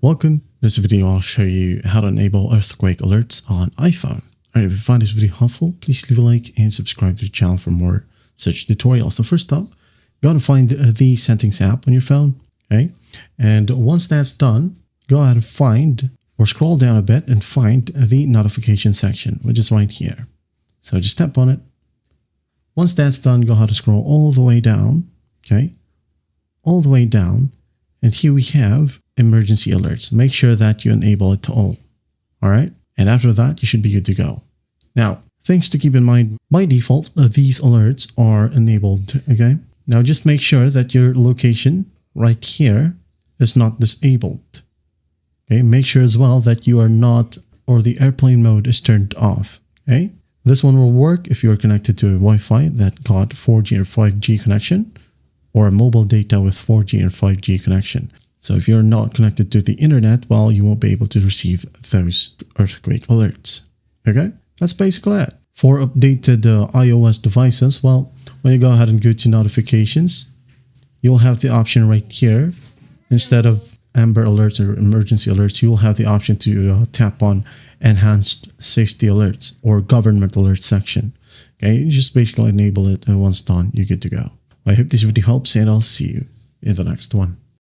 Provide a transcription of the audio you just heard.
Welcome. In this video, I'll show you how to enable earthquake alerts on iPhone. Alright, if you find this video helpful, please leave a like and subscribe to the channel for more such tutorials. So first up, you gotta find the settings app on your phone. Okay, and once that's done, go ahead and find or scroll down a bit and find the notification section, which is right here. So just tap on it. Once that's done, go ahead and scroll all the way down. Okay, all the way down. And here we have emergency alerts. Make sure that you enable it to all. All right. And after that, you should be good to go. Now, things to keep in mind, by default, these alerts are enabled. Okay. Now, just make sure that your location right here is not disabled. Okay. Make sure as well that you are not, or the airplane mode is turned off. Okay. This one will work if you're connected to a Wi-Fi that got 4G or 5G connection, or a mobile data with 4G or 5G connection. So if you're not connected to the internet, well, you won't be able to receive those earthquake alerts. Okay, that's basically it. For updated iOS devices, well, when you go ahead and go to notifications, you'll have the option right here. Instead of Amber Alerts or emergency alerts, you will have the option to tap on enhanced safety alerts or government alerts section. Okay, you just basically enable it, and once done, you're good to go. I hope this video helps, and I'll see you in the next one.